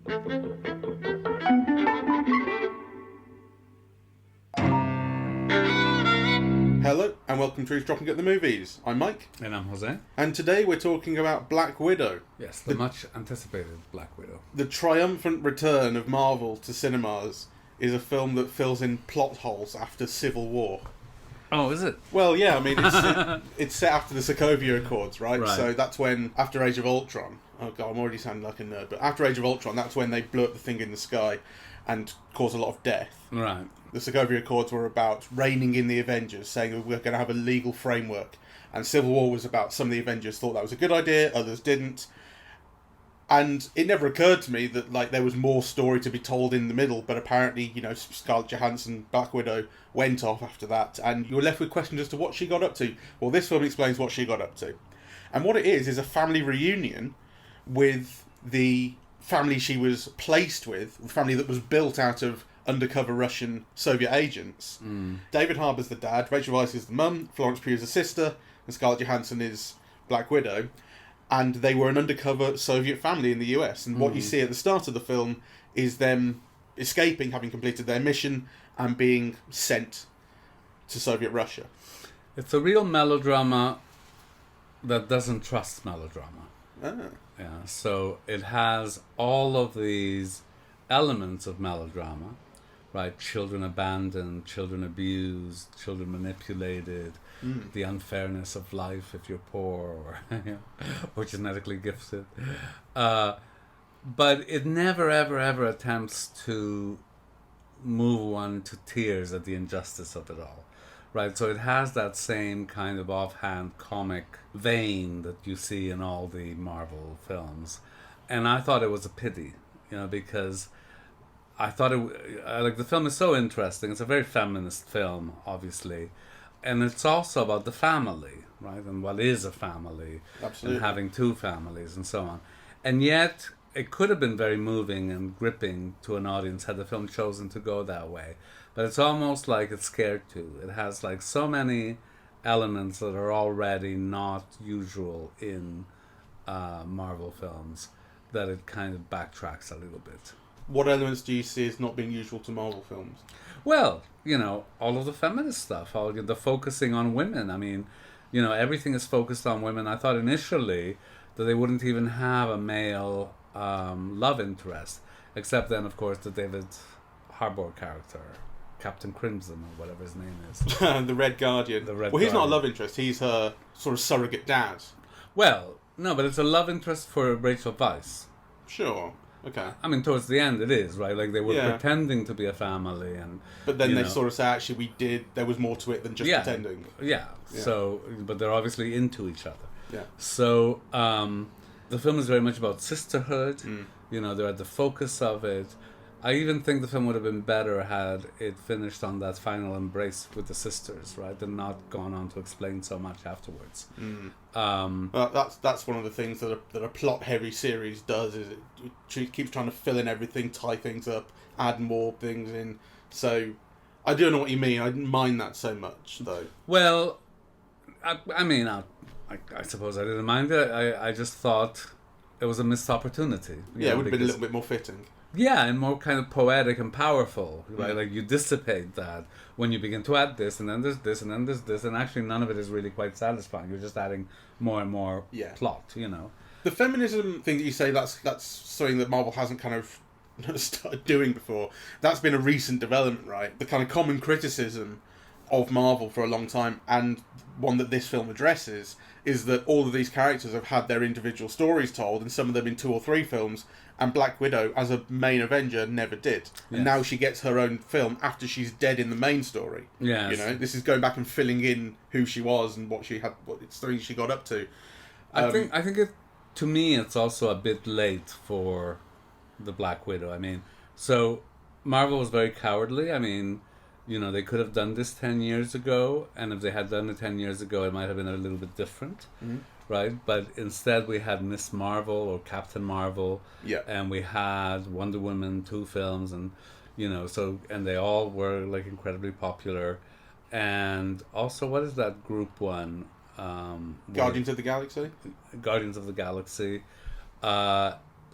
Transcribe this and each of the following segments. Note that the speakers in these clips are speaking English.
Hello, and welcome to Eavesdropping at the Movies. I'm Mike. And I'm Jose. And today we're talking about Black Widow. Yes, the much anticipated Black Widow. The triumphant return of Marvel to cinemas is a film that fills in plot holes after Civil War. Oh, is it? Well, yeah, I mean, it's set after the Sokovia Accords, right? So that's when, after Age of Ultron, oh god, I'm already sounding like a nerd, but after Age of Ultron, that's when they blew up the thing in the sky and caused a lot of death. Right. The Sokovia Accords were about reining in the Avengers, saying we're going to have a legal framework. And Civil War was about some of the Avengers thought that was a good idea, others didn't. And it never occurred to me that there was more story to be told in the middle, but apparently, Scarlett Johansson, Black Widow, went off after that, and you were left with questions as to what she got up to. Well, this film explains what she got up to. And what it is a family reunion with the family she was placed with, the family that was built out of undercover Russian Soviet agents. David Harbour's the dad, Rachel Weisz is the mum, Florence Pugh is the sister, and Scarlett Johansson is Black Widow. And they were an undercover Soviet family in the US. And what you see at the start of the film is them escaping, having completed their mission, and being sent to Soviet Russia. It's a real melodrama that doesn't trust melodrama. Ah. Yeah, so it has all of these elements of melodrama, right? Children abandoned, children abused, children manipulated, the unfairness of life if you're poor or genetically gifted. But it never, ever, ever attempts to move one to tears at the injustice of it all. Right, so it has that same kind of offhand comic vein that you see in all the Marvel films. And I thought it was a pity, because I thought the film is so interesting. It's a very feminist film, obviously. And it's also about the family, right? And what is a family. Absolutely. And having two families and so on. And yet, it could have been very moving and gripping to an audience had the film chosen to go that way. But it's almost like it's scared to. It has so many elements that are already not usual in Marvel films that it kind of backtracks a little bit. What elements do you see as not being usual to Marvel films? Well, all of the feminist stuff, all the focusing on women. I mean, everything is focused on women. I thought initially that they wouldn't even have a male love interest, except then, of course, the David Harbour character, Captain Crimson, or whatever his name is. The Red Guardian. He's not a love interest. He's her sort of surrogate dad. Well, no, but it's a love interest for Rachel Weisz. Sure. Okay. I mean, towards the end it is, right? They were pretending to be a family, but then they sort of say, actually, there was more to it than just pretending. Yeah. So, but they're obviously into each other. Yeah. So, the film is very much about sisterhood. They're at the focus of it. I even think the film would have been better had it finished on that final embrace with the sisters, right? And not gone on to explain so much afterwards. Well, that's one of the things that a plot-heavy series does, is it keeps trying to fill in everything, tie things up, add more things in. So, I do know what you mean. I didn't mind that so much, though. Well, I suppose I didn't mind it. I just thought it was a missed opportunity. It would have been a little bit more fitting. Yeah, and more kind of poetic and powerful, right? You dissipate that when you begin to add this, and then there's this, and then there's this, and actually none of it is really quite satisfying. You're just adding more and more plot, The feminism thing that you say, that's something that Marvel hasn't kind of started doing before. That's been a recent development, right? The kind of common criticism of Marvel for a long time, and one that this film addresses, is that all of these characters have had their individual stories told, and some of them in 2 or 3 films, and Black Widow, as a main Avenger, never did. And now she gets her own film after she's dead in the main story. Yes. This is going back and filling in who she was and what she had, what things she got up to. I think to me, it's also a bit late for the Black Widow. I mean, so Marvel was very cowardly. I mean, they could have done this 10 years ago, and if they had done it 10 years ago, it might have been a little bit different. Right, but instead we had Miss Marvel or Captain Marvel, and we had Wonder Woman 2 films, and and they all were incredibly popular. And also, what is that group one? Guardians of the Galaxy. Guardians of the Galaxy.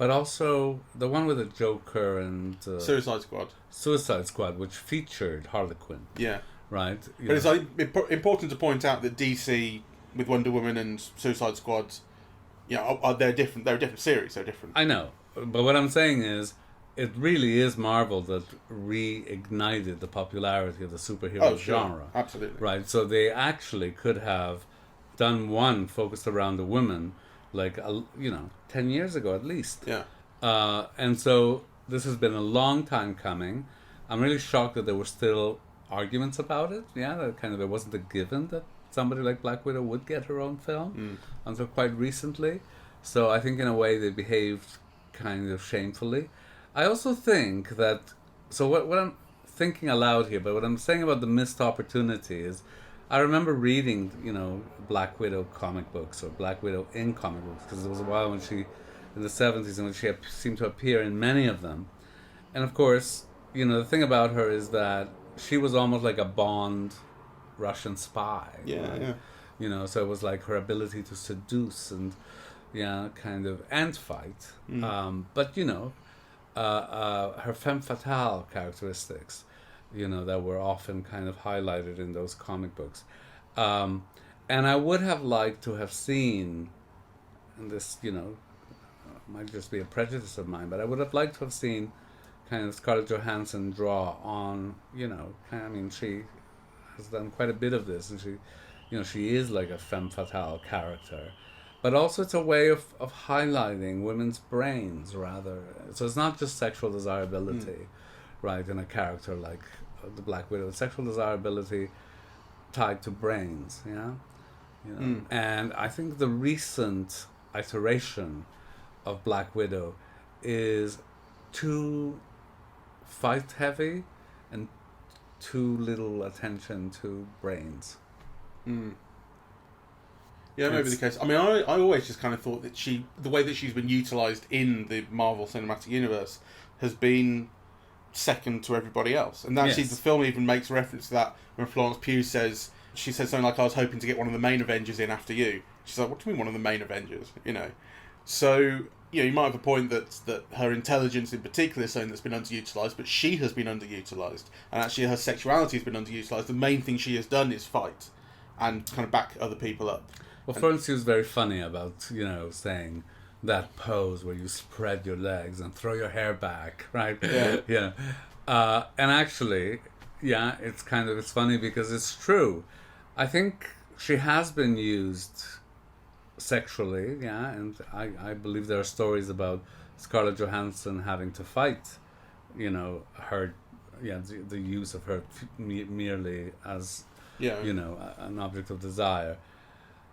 but also the one with the Joker and Suicide Squad. Suicide Squad, which featured Harley Quinn. Yeah. Right? But it's important to point out that DC, with Wonder Woman and Suicide Squad, they're different. They're a different series. They're different. I know. But what I'm saying is, it really is Marvel that reignited the popularity of the superhero genre. Absolutely. Right? So they actually could have done one focused around the women, 10 years ago at least. Yeah. And so this has been a long time coming. I'm really shocked that there were still arguments about it. Yeah, that there wasn't a given that somebody like Black Widow would get her own film until quite recently. So I think in a way they behaved kind of shamefully. I also think that, so what I'm thinking aloud here, but what I'm saying about the missed opportunity is, I remember reading, Black Widow comic books or Black Widow in comic books, because there was a while when she, in the 70s, in which she seemed to appear in many of them. And of course, the thing about her is that she was almost like a Bond Russian spy. Yeah, right? So it was like her ability to seduce and, and fight. But, her femme fatale characteristics, that were often kind of highlighted in those comic books. And I would have liked to have seen, and this, might just be a prejudice of mine, but I would have liked to have seen kind of Scarlett Johansson draw on, she has done quite a bit of this, and she is like a femme fatale character. But also it's a way of highlighting women's brains, rather. So it's not just sexual desirability, right, in a character like the Black Widow. It's sexual desirability tied to brains, yeah? And I think the recent iteration of Black Widow is too fight-heavy and too little attention to brains. Yeah, maybe the case. I mean, I always just kind of thought that the way that she's been utilised in the Marvel Cinematic Universe has been second to everybody else. And actually, the film even makes reference to that when Florence Pugh she said something like, I was hoping to get one of the main Avengers in after you. She's like, what do you mean one of the main Avengers? So, you might have a point that her intelligence in particular is something that's been underutilised, but she has been underutilised. And actually her sexuality has been underutilised. The main thing she has done is fight and kind of back other people up. Well, Florence was very funny about, saying that pose where you spread your legs and throw your hair back, right? Yeah. And actually, it's funny because it's true. I think she has been used sexually, and I believe there are stories about Scarlett Johansson having to fight, her, the use of her merely as, an object of desire.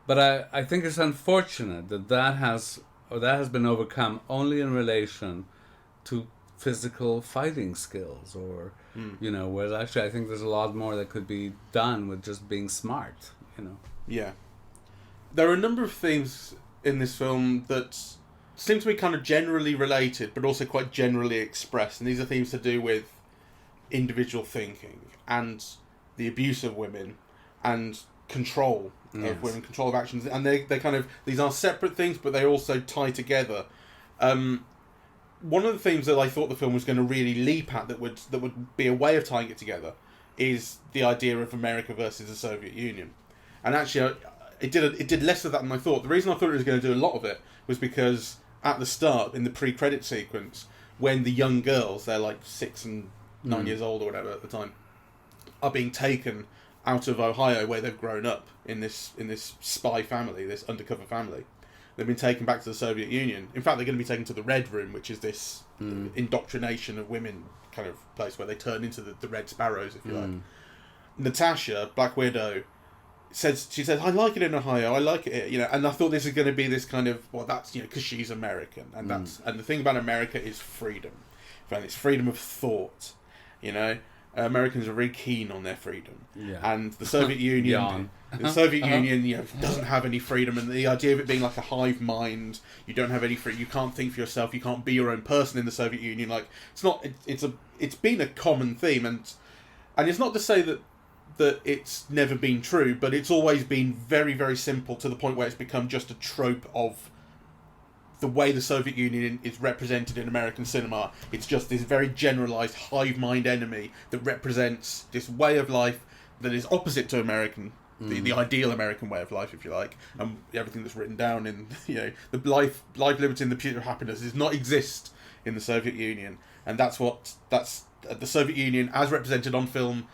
But I think it's unfortunate that has been overcome only in relation to physical fighting skills, or whereas actually I think there's a lot more that could be done with just being smart. Yeah, there are a number of themes in this film that seem to be kind of generally related, but also quite generally expressed, and these are themes to do with individual thinking and the abuse of women and control of women, control of actions, and they kind of, these are separate things, but they also tie together. One of the themes that I thought the film was going to really leap at that would be a way of tying it together is the idea of America versus the Soviet Union, and actually it did less of that than I thought. The reason I thought it was going to do a lot of it was because at the start, in the pre-credit sequence, when the young girls, they're like 6 and 9 years old or whatever at the time, are being taken out of Ohio, where they've grown up in this spy family, this undercover family. They've been taken back to the Soviet Union. In fact, they're going to be taken to the Red Room, which is this indoctrination of women kind of place where they turn into the Red Sparrows, if you like. Natasha, Black Widow, she says, I like it in Ohio, I like it, and I thought this is going to be this kind of, well, that's, because she's American, and and the thing about America is freedom. And it's freedom of thought, Americans are very keen on their freedom, and the Soviet Union, doesn't have any freedom, and the idea of it being like a hive mind, you don't have any freedom, you can't think for yourself, you can't be your own person in the Soviet Union. Like, it's been a common theme, and it's not to say that it's never been true, but it's always been very, very simple, to the point where it's become just a trope of the way the Soviet Union is represented in American cinema. It's just this very generalized hive mind enemy that represents this way of life that is opposite to American, the ideal American way of life, if you like, and everything that's written down in the life, liberty, and the pursuit of happiness does not exist in the Soviet Union, and that's the Soviet Union as represented on film.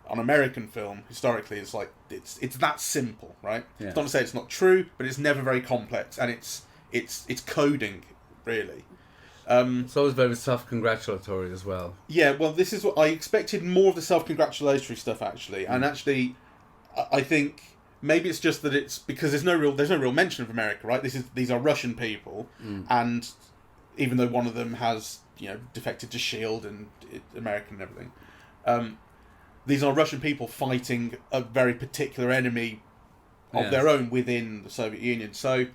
On American film, historically, it's like it's that simple, right? Yeah. It's not to say it's not true, but it's never very complex, and it's coding, really. It's always very self-congratulatory as well. Yeah, well, this is what I expected, more of the self-congratulatory stuff, actually, and actually, I think maybe it's just that it's because there's no real mention of America, right? These are Russian people, and even though one of them has defected to SHIELD and American and everything. These are Russian people fighting a very particular enemy of their own within the Soviet Union. So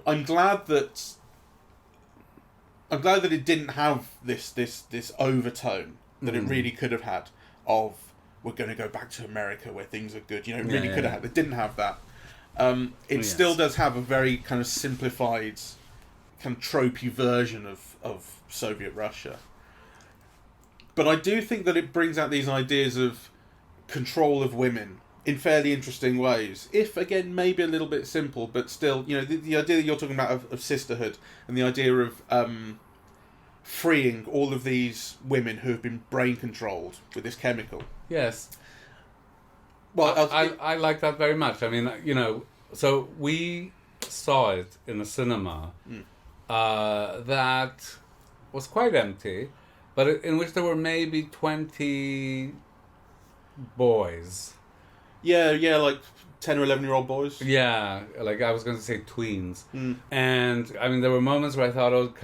I'm glad that it didn't have this overtone that it really could have had of we're going to go back to America where things are good. It really could have had. It didn't have that. It still does have a very kind of simplified, kind of tropey version of Soviet Russia. But I do think that it brings out these ideas of control of women in fairly interesting ways. If, again, maybe a little bit simple, but still, the idea that you're talking about of sisterhood and the idea of freeing all of these women who have been brain controlled with this chemical. Yes. Well, I like that very much. I mean, so we saw it in a cinema that was quite empty, but in which there were maybe 20 boys. Yeah, like 10 or 11-year-old boys. Yeah, like I was going to say tweens. And, I mean, there were moments where I thought,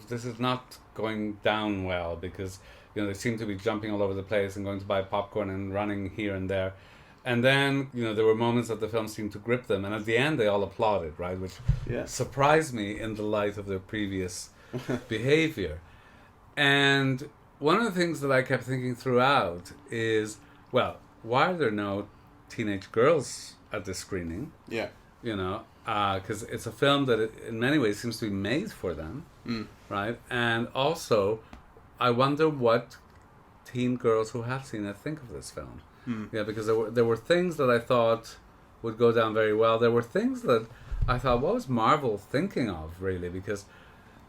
this is not going down well, because, they seem to be jumping all over the place and going to buy popcorn and running here and there. And then, there were moments that the film seemed to grip them. And at the end, they all applauded, right? Which surprised me in the light of their previous behavior. And one of the things that I kept thinking throughout is, well, why are there no teenage girls at this screening? Yeah. Because it's a film that in many ways seems to be made for them, right? And also, I wonder what teen girls who have seen it think of this film. Yeah, because there were things that I thought would go down very well. There were things that I thought, what was Marvel thinking of, really? Because,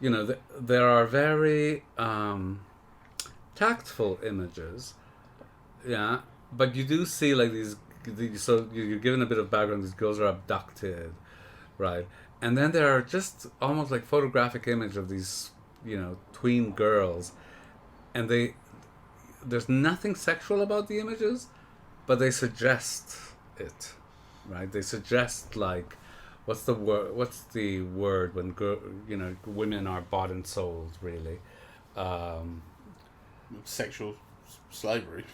there are very tactful images, yeah, but you do see like these so you're given a bit of background. These girls are abducted, right? And then there are just almost like photographic image of these, tween girls, and there's nothing sexual about the images, but they suggest it, right? They suggest like, what's the word when women are bought and sold, really? Sexual slavery.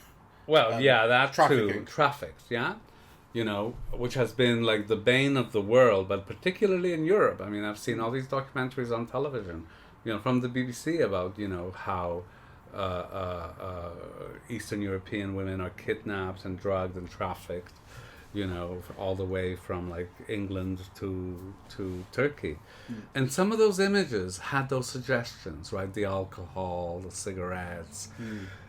Well, that trafficking. too. Trafficked, yeah? Which has been like the bane of the world, but particularly in Europe. I mean, I've seen all these documentaries on television, from the BBC about, how Eastern European women are kidnapped and drugged and trafficked, all the way from like England to Turkey. And some of those images had those suggestions, right? The alcohol, the cigarettes.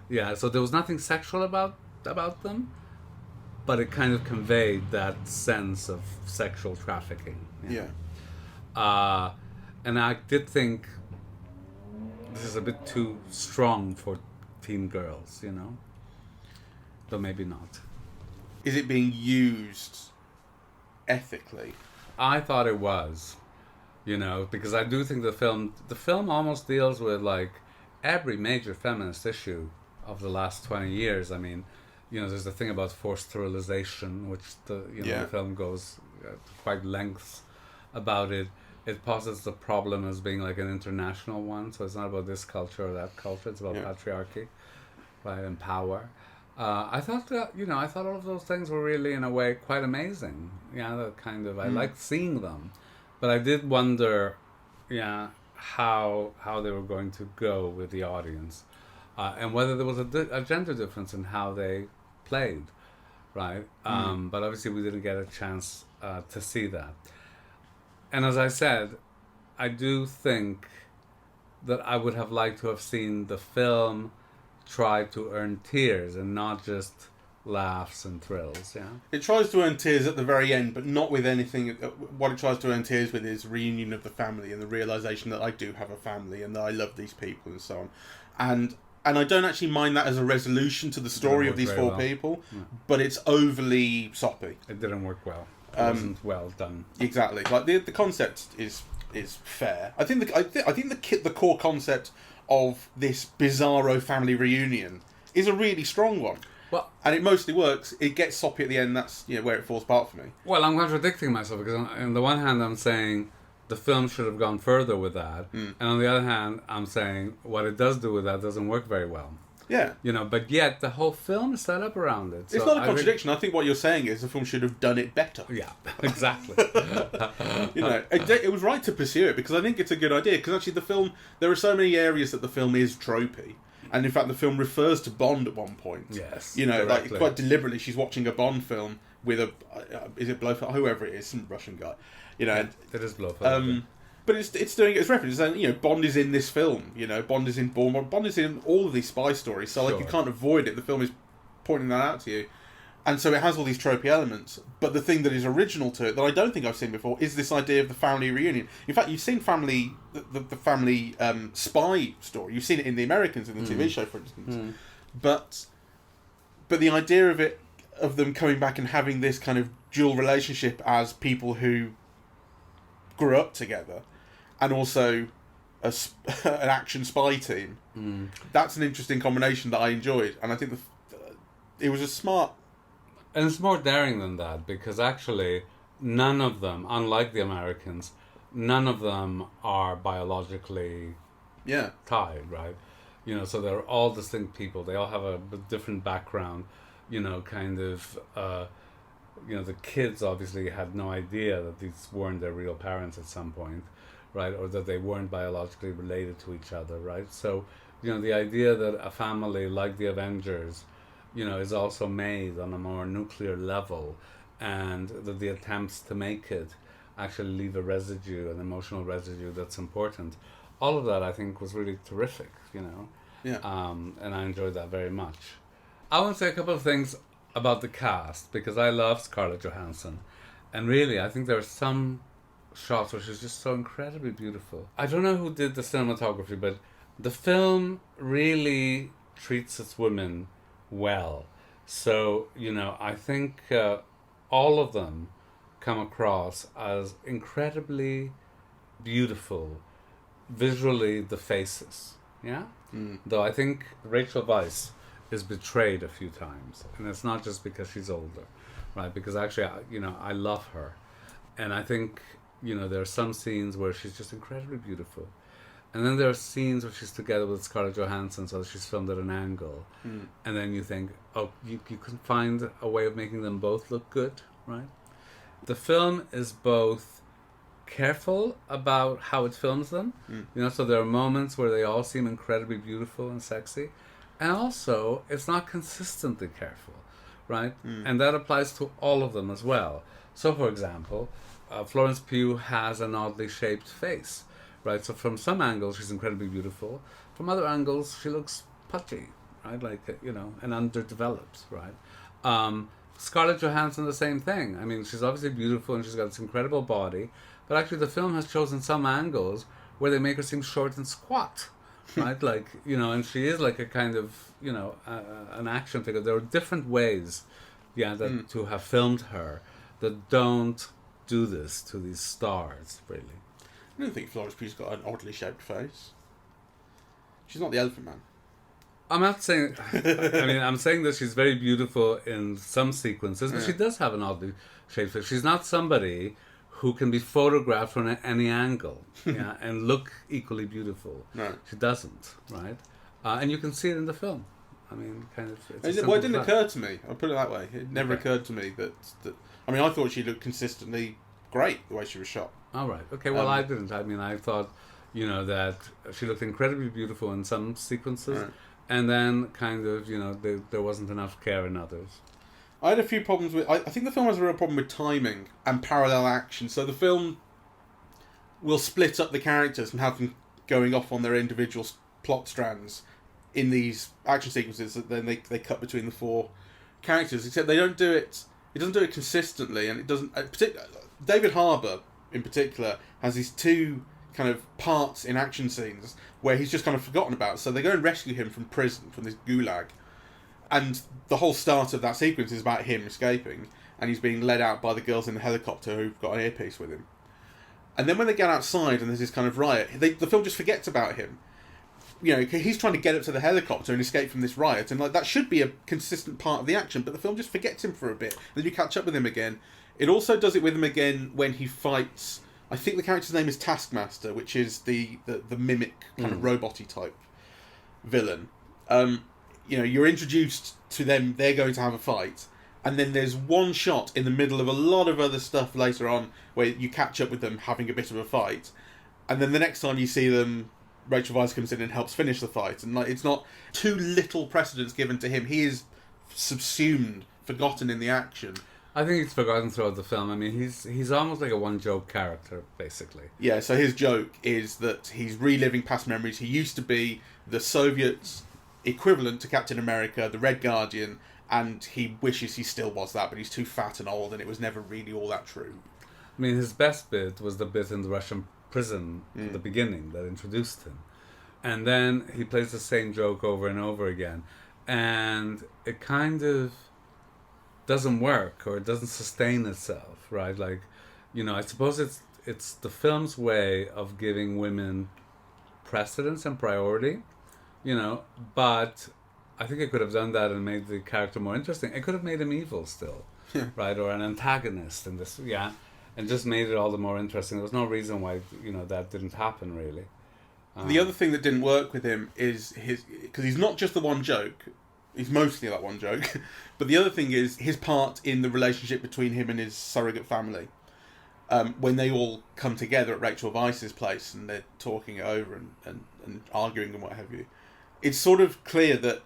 Yeah, so there was nothing sexual about them, but it kind of conveyed that sense of sexual trafficking. Yeah. And I did think this is a bit too strong for teen girls, though maybe not. Is it being used ethically? I thought it was, because I do think the film almost deals with like every major feminist issue of the last 20 years. I mean, there's the thing about forced sterilization, which the film goes to quite lengths about it. It posits the problem as being like an international one, so it's not about this culture or that culture. It's about patriarchy, right, and power. I thought that, I thought all of those things were really, in a way, quite amazing. Yeah, that kind of, I liked seeing them, but I did wonder, how they were going to go with the audience, and whether there was a gender difference in how they played, right? But obviously we didn't get a chance to see that. And as I said, I do think that I would have liked to have seen the film try to earn tears and not just laughs and thrills. Yeah, It tries to earn tears at the very end, but not with anything. What it tries to earn tears with is reunion of the family and the realization that I do have a family and that I love these people and so on. And I don't actually mind that as a resolution to the story of these four people, but it's overly soppy. It didn't work well. It wasn't well done. Exactly. Like the concept is fair. I think the core concept of this bizarro family reunion is a really strong one. Well, and it mostly works. It gets soppy at the end. That's where it falls apart for me. Well, I'm contradicting myself because on the one hand I'm saying the film should have gone further with that, and on the other hand I'm saying what it does do with that doesn't work very well. Yeah. But yet the whole film is set up around it. It's not a contradiction. I think what you're saying is the film should have done it better. Yeah, exactly. It was right to pursue it because I think it's a good idea. Because actually, the film, there are so many areas that the film is tropey, and in fact, the film refers to Bond at one point. Yes, like quite deliberately, she's watching a Bond film with is it Blofeld, whoever it is, some Russian guy. It is Blofeld. But it's doing its reference. It's saying, Bond is in this film. Bond is in Bournemouth. Bond is in all of these spy stories. So, you can't avoid it. The film is pointing that out to you. And so it has all these tropey elements. But the thing that is original to it, that I don't think I've seen before, is this idea of the family reunion. In fact, you've seen the family spy story. You've seen it in The Americans, in the TV show, for instance. But the idea of them coming back and having this kind of dual relationship as people who grew up together, and also an action spy team. That's an interesting combination that I enjoyed, and I think it was a smart. And it's more daring than that because actually, none of them, unlike the Americans, none of them are biologically tied, right? So they're all distinct people. They all have a different background. The kids obviously had no idea that these weren't their real parents at some point, right? Or that they weren't biologically related to each other, right? So, the idea that a family like the Avengers, is also made on a more nuclear level, and that the attempts to make it actually leave a residue, an emotional residue that's important. All of that, I think, was really terrific, Yeah. And I enjoyed that very much. I want to say a couple of things about the cast, because I love Scarlett Johansson, and really I think there are some shots where she's just so incredibly beautiful. I don't know who did the cinematography, but the film really treats its women well. So I think all of them come across as incredibly beautiful visually, the faces, though I think Rachel Weisz is betrayed a few times, and it's not just because she's older, right? Because actually, I love her, and I think there are some scenes where she's just incredibly beautiful, and then there are scenes where she's together with Scarlett Johansson, so she's filmed at an angle, and then you think, you can find a way of making them both look good, right? The film is both careful about how it films them, so there are moments where they all seem incredibly beautiful and sexy. And also, it's not consistently careful, right? And that applies to all of them as well. So, for example, Florence Pugh has an oddly shaped face, right? So from some angles, she's incredibly beautiful. From other angles, she looks pudgy, right? And underdeveloped, right? Scarlett Johansson, the same thing. I mean, she's obviously beautiful and she's got this incredible body, but actually the film has chosen some angles where they make her seem short and squat. Right, and she is like a kind of, an action figure. There are different ways, to have filmed her that don't do this to these stars, really. I don't think Florence Pugh's got an oddly shaped face. She's not the Elephant Man. I'm not saying, I'm saying that she's very beautiful in some sequences, but she does have an oddly shaped face. She's not somebody who can be photographed from any angle, and look equally beautiful. No. She doesn't, right? And you can see it in the film. I mean, kind of. It didn't occur to me. I'll put it that way. It never occurred to me that. I thought she looked consistently great the way she was shot. All right. Okay. Well, I didn't. I thought, that she looked incredibly beautiful in some sequences, and then kind of, there wasn't enough care in others. I had a few problems with. I think the film has a real problem with timing and parallel action. So the film will split up the characters and have them going off on their individual plot strands in these action sequences that then they cut between the four characters, except they don't do it. It doesn't do it consistently, and it doesn't. David Harbour, in particular, has these two kind of parts in action scenes where he's just kind of forgotten about. So they go and rescue him from prison, from this gulag, and the whole start of that sequence is about him escaping, and he's being led out by the girls in the helicopter who've got an earpiece with him. And then when they get outside and there's this kind of riot, the film just forgets about him. You know, he's trying to get up to the helicopter and escape from this riot, and like that should be a consistent part of the action, but the film just forgets him for a bit. Then you catch up with him again. It also does it with him again when he fights. I think the character's name is Taskmaster, which is the mimic kind of robot-y type villain. You know, you're introduced to them. They're going to have a fight, and then there's one shot in the middle of a lot of other stuff later on where you catch up with them having a bit of a fight, and then the next time you see them, Rachel Weisz comes in and helps finish the fight, and like it's not too little precedence given to him. He is subsumed, forgotten in the action. I think he's forgotten throughout the film. I mean, he's almost like a one-joke character, basically. Yeah, so his joke is that he's reliving past memories. He used to be the Soviets' equivalent to Captain America, the Red Guardian, and he wishes he still was that, but he's too fat and old, and it was never really all that true. I mean, his best bit was the bit in the Russian prison at the beginning that introduced him. And then he plays the same joke over and over again. And it kind of doesn't work, or it doesn't sustain itself, right? Like, you know, I suppose it's the film's way of giving women precedence and priority, you know, but I think it could have done that and made the character more interesting. It could have made him evil still, right? Or an antagonist in this, and just made it all the more interesting. There was no reason why, you know, that didn't happen, really. The other thing that didn't work with him is because he's not just the one joke. He's mostly that one joke. But the other thing is his part in the relationship between him and his surrogate family. When they all come together at Rachel Weisz's place and they're talking it over and arguing and what have you. It's sort of clear that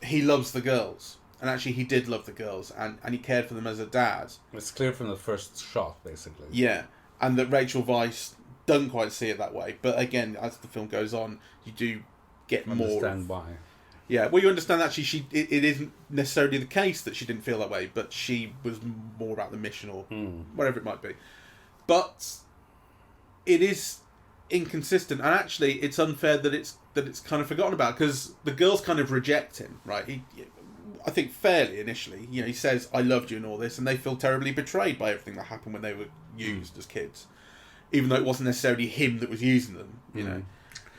he loves the girls. And actually he did love the girls. And he cared for them as a dad. It's clear from the first shot, basically. Yeah. And that Rachel Weisz doesn't quite see it that way. But again, as the film goes on, you do get more... Understand why. Yeah, well, you understand actually it isn't necessarily the case that she didn't feel that way, but she was more about the mission or whatever it might be. But it is inconsistent, and actually it's unfair that it's kind of forgotten about, because the girls kind of reject him, right? I think fairly initially. You know, he says, "I loved you" and all this, and they feel terribly betrayed by everything that happened when they were used as kids, even though it wasn't necessarily him that was using them. You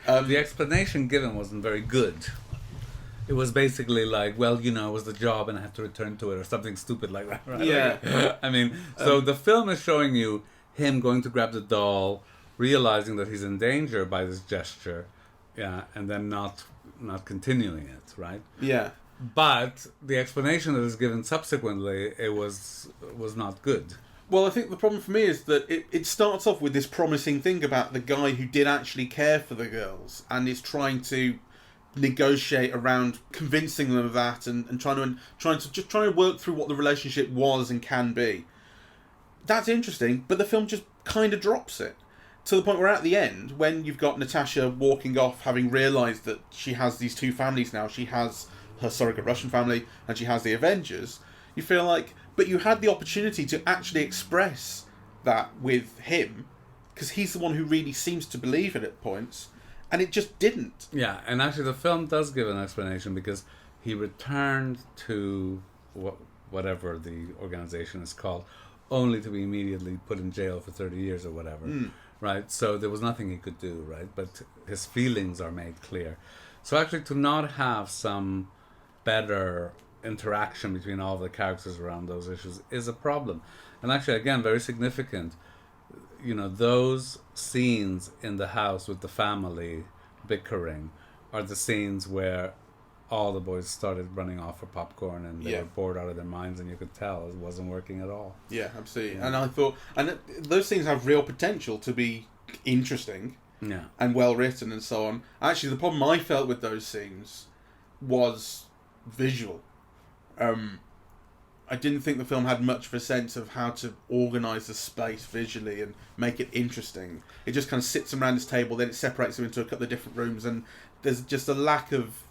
know, the explanation given wasn't very good. It was basically like, well, you know, it was the job and I had to return to it, or something stupid like that, right? Yeah. I mean, so the film is showing you him going to grab the doll, realizing that he's in danger by this gesture, and then not continuing it, right? Yeah. But the explanation that is given subsequently, it was not good. Well, I think the problem for me is that it starts off with this promising thing about the guy who did actually care for the girls and is trying to negotiate around convincing them of that and trying to work through what the relationship was and can be. That's interesting, but the film just kind of drops it to the point where at the end, when you've got Natasha walking off having realised that she has these two families now, she has her surrogate Russian family and she has the Avengers, you feel like, but you had the opportunity to actually express that with him, because he's the one who really seems to believe it at points. And it just didn't. Yeah, and actually the film does give an explanation, because he returned to whatever the organization is called, only to be immediately put in jail for 30 years or whatever, right? So there was nothing he could do, right? But his feelings are made clear. So actually to not have some better interaction between all the characters around those issues is a problem. And actually, again, very significant. You know, those scenes in the house with the family bickering are the scenes where all the boys started running off for popcorn and they were bored out of their minds, and you could tell it wasn't working at all. Yeah, absolutely. Yeah. And I thought, those scenes have real potential to be interesting and well written and so on. Actually, the problem I felt with those scenes was visual. I didn't think the film had much of a sense of how to organise the space visually and make it interesting. It just kind of sits around this table, then it separates them into a couple of different rooms, and there's just a lack of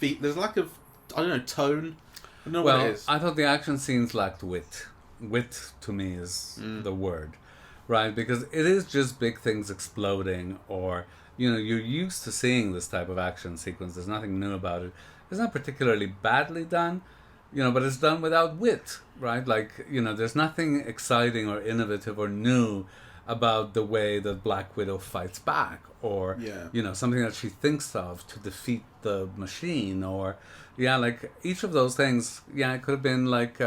there's a lack of, I don't know, tone. I don't know what it is. I thought the action scenes lacked wit. Wit, to me, is the word, right? Because it is just big things exploding, or, you know, you're used to seeing this type of action sequence. There's nothing new about it. It's not particularly badly done, you know, but it's done without wit, right? Like, you know, there's nothing exciting or innovative or new about the way that Black Widow fights back, or, you know, something that she thinks of to defeat the machine, or, like, each of those things, it could have been like,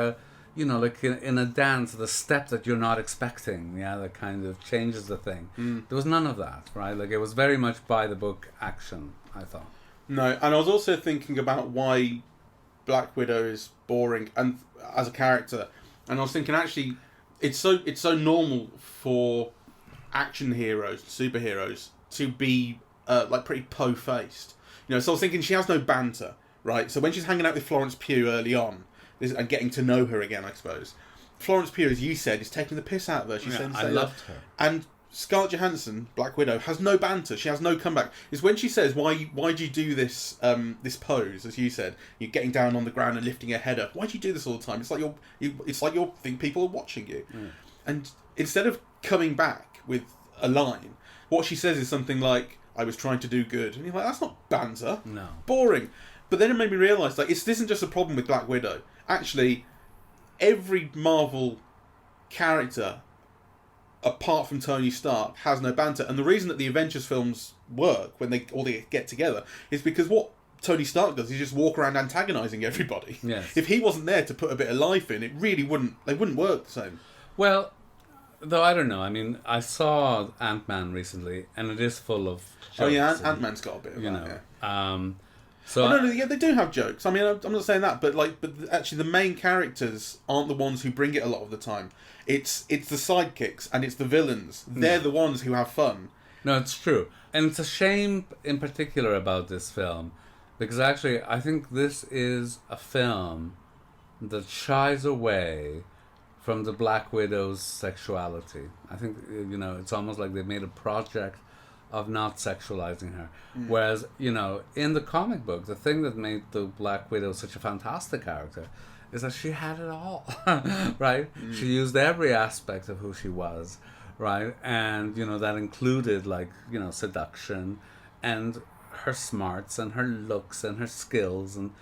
you know, like in a dance, the step that you're not expecting, that kind of changes the thing. There was none of that, right? Like, it was very much by the book action, I thought. No, and I was also thinking about why Black Widow is boring and as a character, and I was thinking, actually, it's so normal for action heroes, superheroes, to be like pretty po-faced. You know, so I was thinking she has no banter, right? So when she's hanging out with Florence Pugh early on, and getting to know her again, I suppose, Florence Pugh, as you said, is taking the piss out of her. She's saying, I loved her. And Scarlett Johansson, Black Widow, has no banter. She has no comeback. It's when she says, why'd you do this this pose, as you said, you're getting down on the ground and lifting your head up. Why'd you do this all the time? It's like you think people are watching you. And instead of coming back with a line, what she says is something like, I was trying to do good. And you're like, that's not banter. No. Boring. But then it made me realise, like, this isn't just a problem with Black Widow. Actually, every Marvel character, apart from Tony Stark, has no banter. And the reason that the Avengers films work when they get together is because what Tony Stark does is just walk around antagonising everybody. Yes. If he wasn't there to put a bit of life in, it really wouldn't work the same. Well, though I don't know. I mean, I saw Ant-Man recently, and it is full of jokes. Oh yeah, Ant-Man's got a bit of that. So no, they do have jokes. I mean, I'm not saying that, but actually, the main characters aren't the ones who bring it a lot of the time. It's the sidekicks and it's the villains. They're the ones who have fun. No, it's true, and it's a shame in particular about this film, because actually, I think this is a film that shies away from the Black Widow's sexuality. I think, you know, it's almost like they made a project of not sexualizing her. Whereas, you know, in the comic book, the thing that made the Black Widow such a fantastic character is that she had it all, right? She used every aspect of who she was, right? And, you know, that included, like, you know, seduction and her smarts and her looks and her skills. And,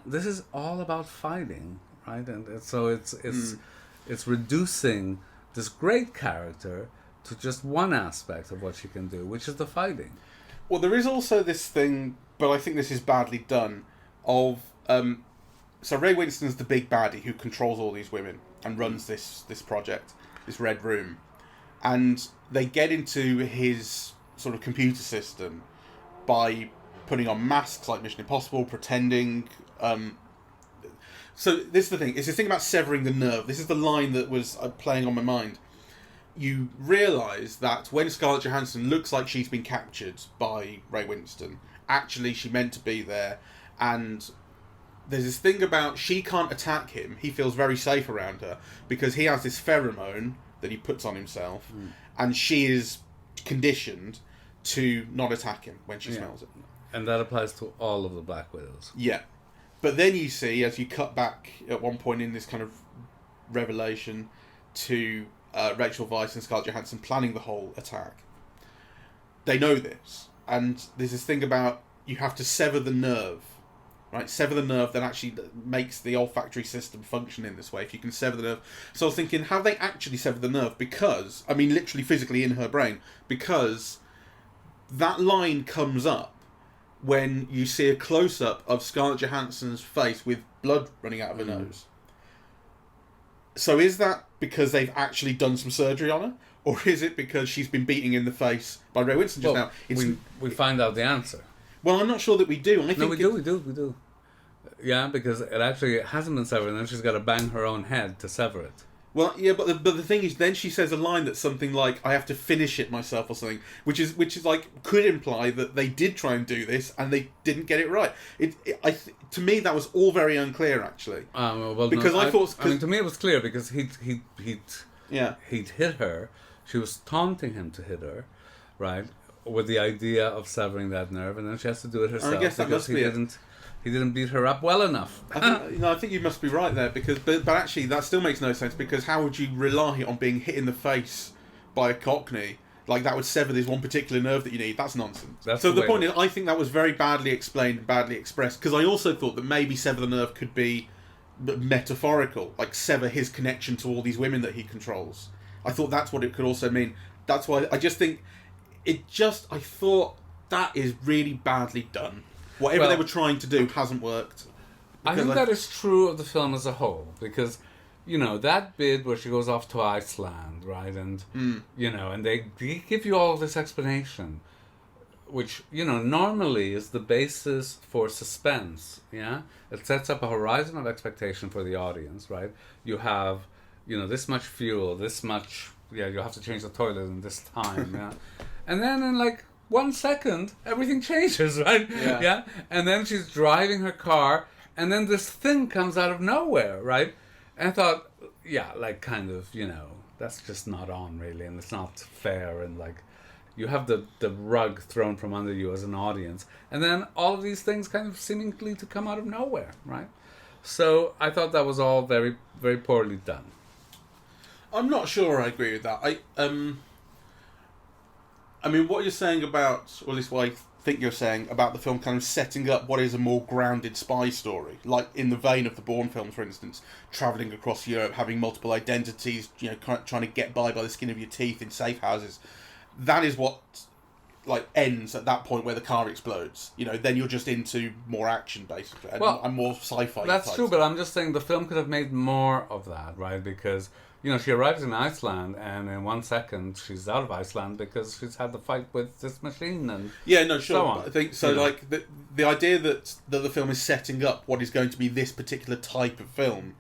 this is all about fighting, right? And so it's reducing this great character to just one aspect of what she can do, which is the fighting. Well, there is also this thing, but I think this is badly done, of... so Ray Winston's the big baddie who controls all these women and runs this project, this Red Room. And they get into his sort of computer system by putting on masks like Mission Impossible, pretending... So this is the thing. It's this thing about severing the nerve. This is the line that was playing on my mind. You realise that when Scarlett Johansson looks like she's been captured by Ray Winston, actually she meant to be there, and there's this thing about she can't attack him. He feels very safe around her because he has this pheromone that he puts on himself, and she is conditioned to not attack him when she smells it. And that applies to all of the Black Widows. Yeah. But then you see, as you cut back at one point in this kind of revelation, to Rachel Weisz and Scarlett Johansson planning the whole attack. They know this, and there's this thing about you have to sever the nerve, right? Sever the nerve that actually makes the olfactory system function in this way. If you can sever the nerve, so I was thinking, have they actually severed the nerve? Because I mean, literally, physically in her brain, because that line comes up when you see a close up of Scarlett Johansson's face with blood running out of her nose. So is that because they've actually done some surgery on her? Or is it because she's been beating in the face by Ray Winston just now? We find out the answer. Well, I'm not sure that we do. I think we do. Yeah, because it actually hasn't been severed, and then she's got to bang her own head to sever it. Well, yeah, but the thing is, then she says a line that's something like, "I have to finish it myself" or something, which is like could imply that they did try and do this and they didn't get it right. To me, that was all very unclear, actually. Well, because no, I thought, I mean, to me it was clear because he'd yeah, hit her. She was taunting him to hit her, right? With the idea of severing that nerve, and then she has to do it herself. I guess that because must be it. He didn't beat her up well enough. I think you must be right there, because but actually that still makes no sense, because how would you rely on being hit in the face by a cockney? Like, that would sever this one particular nerve that you need. That's nonsense. So the point is, I think that was very badly explained and badly expressed, because I also thought that maybe sever the nerve could be metaphorical, like sever his connection to all these women that he controls. I thought that's what it could also mean. That's why I just think I thought that is really badly done. Whatever they were trying to do hasn't worked. I think that is true of the film as a whole, because, you know, that bit where she goes off to Iceland, right, and, you know, and they give you all this explanation, which, you know, normally is the basis for suspense, yeah? It sets up a horizon of expectation for the audience, right? You have, you know, this much fuel, this much, you have to change the toilet in this time, yeah? And then in, like, 1 second, everything changes, right? Yeah. And then she's driving her car, and then this thing comes out of nowhere, right? And I thought, yeah, like, kind of, you know, that's just not on, really, and it's not fair, and, like, you have the rug thrown from under you as an audience, and then all of these things kind of seemingly to come out of nowhere, right? So I thought that was all very, very poorly done. I'm not sure I agree with that. I mean, what you're saying about, or at least what I think you're saying about the film kind of setting up what is a more grounded spy story, like in the vein of the Bourne films, for instance, travelling across Europe, having multiple identities, you know, trying to get by the skin of your teeth in safe houses. That is what, like, ends at that point where the car explodes. You know, then you're just into more action, basically, and more sci-fi. That's true, but I'm just saying the film could have made more of that, right? Because, you know, she arrives in Iceland, and in 1 second she's out of Iceland because she's had the fight with this machine, and so on. I think so. You know, like the idea that the film is setting up what is going to be this particular type of film,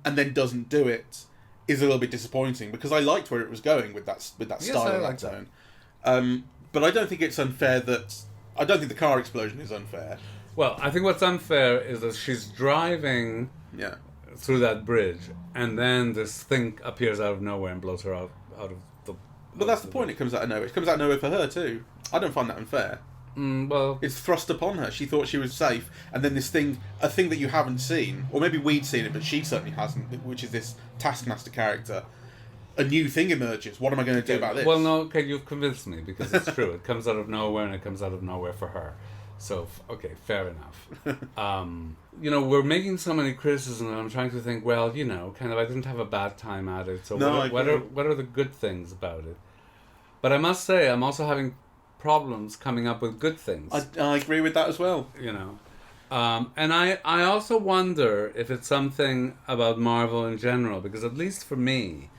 and then doesn't do it, is a little bit disappointing, because I liked where it was going with that style and that tone. But I don't think it's unfair I don't think the car explosion is unfair. Well, I think what's unfair is that she's driving through that bridge, and then this thing appears out of nowhere and blows her out of the... But that's the point, it comes out of nowhere. It comes out of nowhere for her too. I don't find that unfair. Well, it's thrust upon her. She thought she was safe, and then this thing, a thing that you haven't seen, or maybe we'd seen it, but she certainly hasn't, which is this Taskmaster character. A new thing emerges. What am I going to do about this? Well, no, okay, you've convinced me, because it's true. It comes out of nowhere, and it comes out of nowhere for her. So, okay, fair enough. You know, we're making so many criticisms, and I'm trying to think, well, you know, kind of, I didn't have a bad time at it, so what are the good things about it? But I must say, I'm also having problems coming up with good things. I agree with that as well. You know. And I also wonder if it's something about Marvel in general, because at least for me,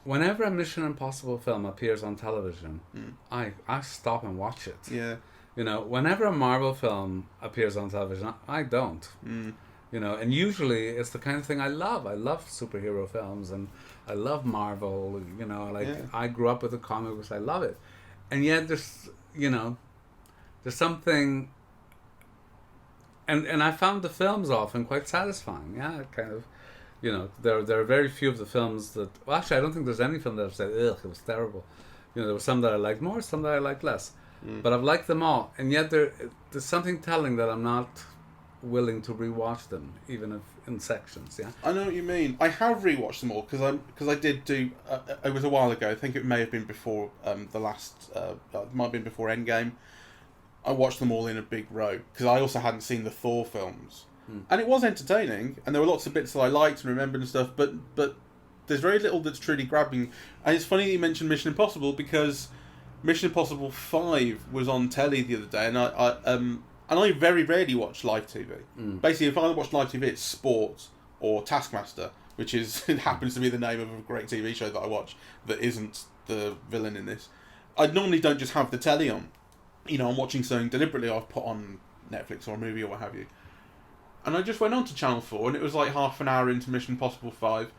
whenever a Mission Impossible film appears on television, I stop and watch it. Yeah. You know, whenever a Marvel film appears on television, I don't. You know, and usually it's the kind of thing I love. I love superhero films, and I love Marvel. You know, like I grew up with the comic books. I love it, and yet there's something. And I found the films often quite satisfying. Yeah, kind of. You know, there are very few of the films that... Well, actually, I don't think there's any film that I've said, ugh, it was terrible. You know, there were some that I liked more, some that I liked less. But I've liked them all. And yet there's something telling that I'm not willing to rewatch them, even if in sections, yeah? I know what you mean. I have rewatched them all, because I did do... it was a while ago. I think it may have been before the last... it might have been before Endgame. I watched them all in a big row, because I also hadn't seen the Thor films. And it was entertaining, and there were lots of bits that I liked and remembered and stuff, but there's very little that's truly grabbing. And it's funny that you mentioned Mission Impossible, because Mission Impossible 5 was on telly the other day, and I very rarely watch live TV. Basically, if I watch live TV, it's Sport or Taskmaster, which it happens to be the name of a great TV show that I watch that isn't the villain in this. I normally don't just have the telly on. You know, I'm watching something deliberately I've put on Netflix or a movie or what have you. And I just went on to Channel 4, and it was like half an hour into Mission Impossible 5.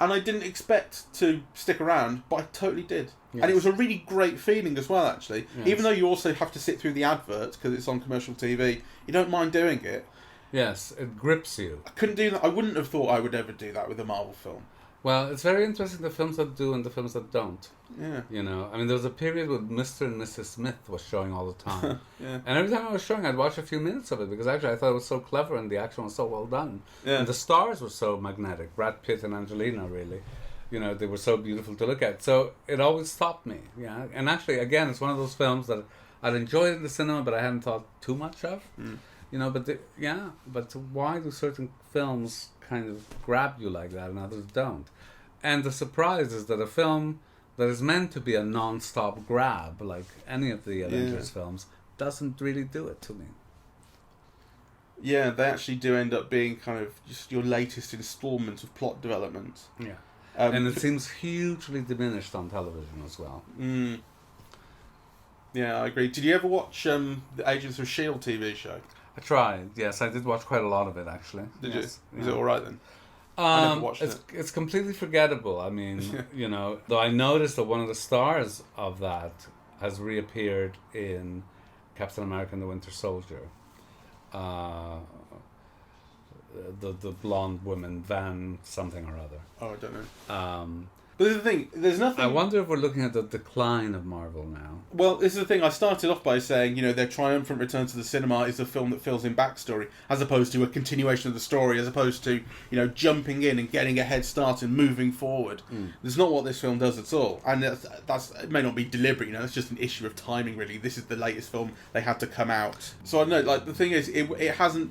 and I didn't expect to stick around, but I totally did. Yes. And it was a really great feeling as well, actually. Yes. Even though you also have to sit through the adverts because it's on commercial TV, you don't mind doing it. Yes, it grips you. I couldn't do that. I wouldn't have thought I would ever do that with a Marvel film. Well, it's very interesting the films that do and the films that don't. Yeah. You know, I mean, there was a period when Mr. and Mrs. Smith was showing all the time. Yeah. And every time I was showing, I'd watch a few minutes of it because actually I thought it was so clever and the action was so well done. Yeah. And the stars were so magnetic. Brad Pitt and Angelina, really. You know, they were so beautiful to look at. So it always stopped me. Yeah. And actually, again, it's one of those films that I'd enjoyed in the cinema, but I hadn't thought too much of. Mm. You know, but but why do certain films kind of grab you like that and others don't? And the surprise is that a film that is meant to be a non-stop grab, like any of the Avengers films, doesn't really do it to me. Yeah, they actually do end up being kind of just your latest instalment of plot development. Yeah. And it seems hugely diminished on television as well. Mm. Yeah, I agree. Did you ever watch the Agents of S.H.I.E.L.D. TV show? I tried, yes. I did watch quite a lot of it, actually. Did yes. you? Was it alright then? I never watched it. It's completely forgettable. I mean, you know, though I noticed that one of the stars of that has reappeared in Captain America and the Winter Soldier. The blonde woman, Van something or other. Oh, I don't know. But this is the thing, there's nothing... I wonder if we're looking at the decline of Marvel now. Well, this is the thing, I started off by saying, you know, their triumphant return to the cinema is a film that fills in backstory, as opposed to a continuation of the story, as opposed to, you know, jumping in and getting a head start and moving forward. That's not what this film does at all. And it may not be deliberate, you know, it's just an issue of timing, really. This is the latest film they had to come out. So I don't know, like, the thing is, it hasn't...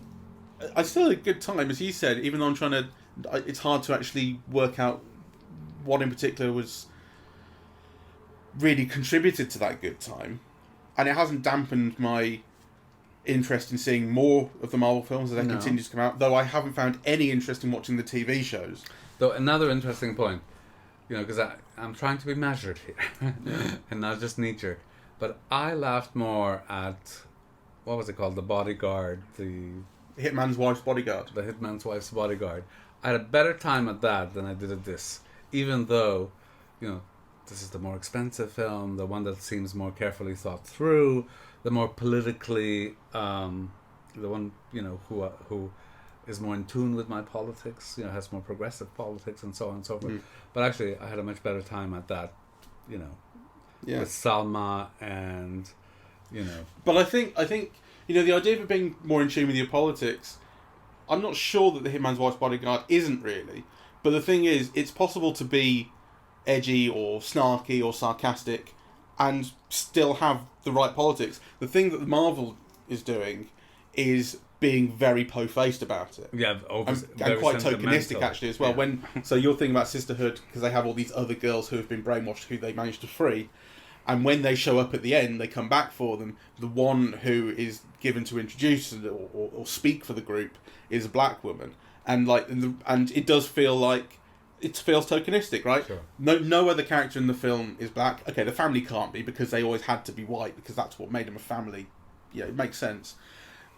I still had a good time, as you said, even though I'm trying to... It's hard to actually work out what in particular was really contributed to that good time, and it hasn't dampened my interest in seeing more of the Marvel films as they continue to come out, though I haven't found any interest in watching the TV shows. Though another interesting point, you know, because I'm trying to be measured here and not just knee-jerk, but I laughed more at, what was it called, The Bodyguard, the Hitman's Wife's Bodyguard. The Hitman's Wife's Bodyguard. I had a better time at that than I did at this. Even though, you know, this is the more expensive film, the one that seems more carefully thought through, the more politically, the one, you know, who is more in tune with my politics, you know, has more progressive politics and so on and so forth. But actually, I had a much better time at that, you know, with Salma and, you know. But I think, you know, the idea of it being more in tune with your politics, I'm not sure that The Hitman's Wife's Bodyguard isn't really. But the thing is, it's possible to be edgy or snarky or sarcastic and still have the right politics. The thing that Marvel is doing is being very po-faced about it. Yeah, and quite tokenistic actually as well. Yeah. So you're thinking about sisterhood because they have all these other girls who have been brainwashed who they managed to free. And when they show up at the end, they come back for them. The one who is given to introduce or speak for the group is a black woman. And and it does feel like it feels tokenistic, right? Sure. No other character in the film is black. Okay, the family can't be because they always had to be white because that's what made them a family. Yeah, it makes sense.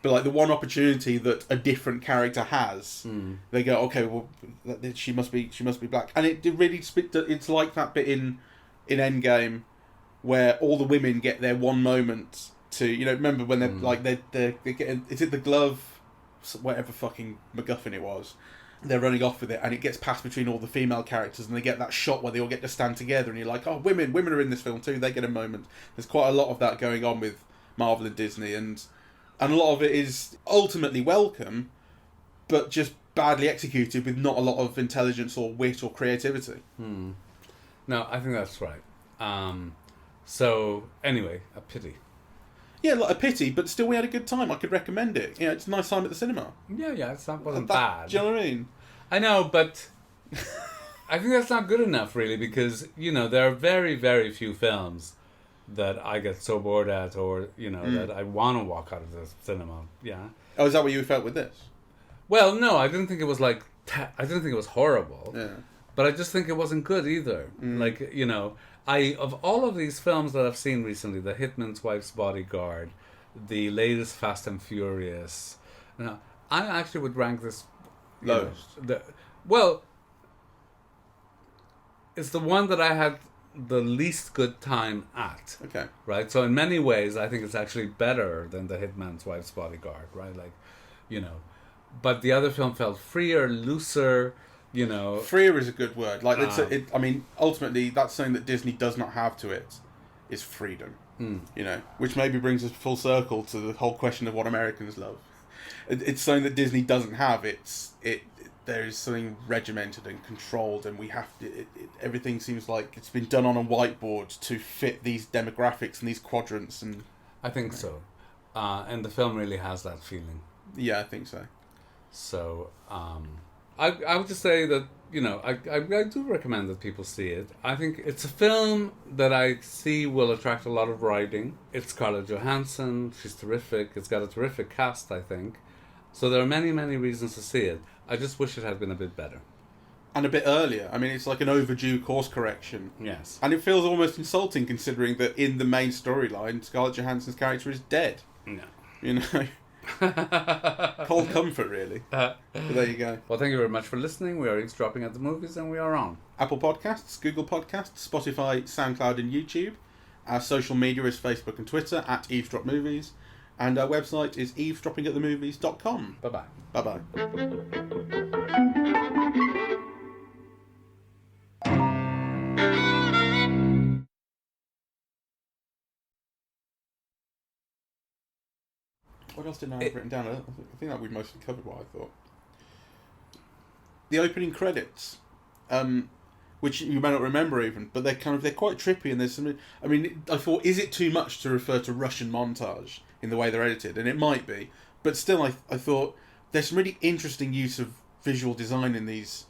But like the one opportunity that a different character has, they go, okay, well, she must be black, and it really it's like that bit in Endgame where all the women get their one moment to, you know, remember when they're getting, is it the glove? Whatever fucking MacGuffin it was, they're running off with it, and it gets passed between all the female characters, and they get that shot where they all get to stand together, and you're like, oh, women are in this film too. They get a moment. There's quite a lot of that going on with Marvel and Disney, and a lot of it is ultimately welcome, but just badly executed with not a lot of intelligence or wit or creativity. No, I think that's right. So anyway, a pity. Yeah, like a pity, but still we had a good time. I could recommend it. You know, it's a nice time at the cinema. Yeah, it wasn't bad. Do you know what I mean? I know, but I think that's not good enough, really, because, you know, there are very, very few films that I get so bored at or, you know, that I want to walk out of the cinema. Yeah. Oh, is that what you felt with this? Well, no, I didn't think it was I didn't think it was horrible. Yeah. But I just think it wasn't good either. Like, you know, of all of these films that I've seen recently, The Hitman's Wife's Bodyguard, the latest Fast and Furious, you know, I actually would rank this lowest. Well, it's the one that I had the least good time at. Okay. Right? So in many ways, I think it's actually better than The Hitman's Wife's Bodyguard, right? Like, you know. But the other film felt freer, looser, you know. Freer is a good word. Like, I mean, ultimately, that's something that Disney does not have to it, is freedom. You know, which maybe brings us full circle to the whole question of what Americans love. It's something that Disney doesn't have. There is something regimented and controlled, and we have to. Everything seems like it's been done on a whiteboard to fit these demographics and these quadrants. And I think so, and the film really has that feeling. Yeah, I think so. So I would just say that, you know, I do recommend that people see it. I think it's a film that I see will attract a lot of writing. It's Scarlett Johansson. She's terrific. It's got a terrific cast, I think. So there are many, many reasons to see it. I just wish it had been a bit better. And a bit earlier. I mean, it's like an overdue course correction. Yes. And it feels almost insulting considering that in the main storyline, Scarlett Johansson's character is dead. No. You know? Cold comfort, really. But there you go. Well, thank you very much for listening. We are Eavesdropping at the Movies, and we are on Apple Podcasts, Google Podcasts, Spotify, SoundCloud, and YouTube. Our social media is Facebook and Twitter at Eavesdrop Movies, and our website is eavesdroppingatthemovies.com. Bye-bye. Bye-bye. What else did I have written down? I think that we mostly covered what I thought. The opening credits, which you may not remember even, but they're quite trippy, and there's some. I mean, I thought, is it too much to refer to Russian montage in the way they're edited? And it might be, but still, I thought there's some really interesting use of visual design in these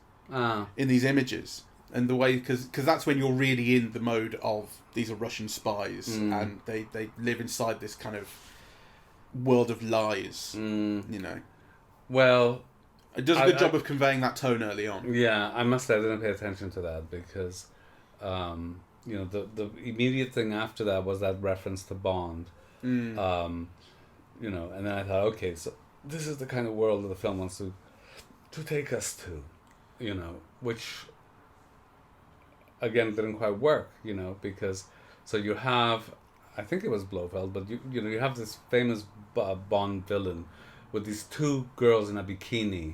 images, and the way because that's when you're really in the mode of these are Russian spies, and they live inside this kind of world of lies, you know. Well, it does a good job of conveying that tone early on. Yeah, I must say I didn't pay attention to that because, you know, the immediate thing after that was that reference to Bond, you know, and then I thought, okay, so this is the kind of world that the film wants to take us to, you know, which again didn't quite work, you know, because so you have. I think it was Blofeld, but you know you have this famous Bond villain with these two girls in a bikini,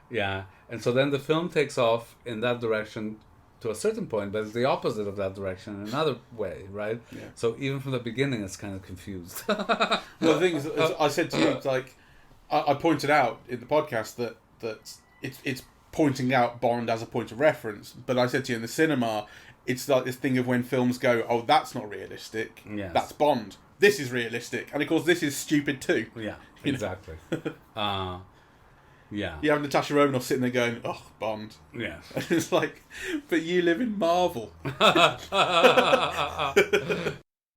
yeah, and so then the film takes off in that direction to a certain point, but it's the opposite of that direction in another way, right? Yeah. So even from the beginning, it's kind of confused. Well, the thing is, as I said to you, it's like I pointed out in the podcast that it's pointing out Bond as a point of reference, but I said to you in the cinema. It's like this thing of when films go, oh, that's not realistic. Yes. That's Bond. This is realistic. And of course, this is stupid too. Yeah, exactly. Yeah. You have Natasha Romanoff sitting there going, oh, Bond. Yeah. And it's like, but you live in Marvel.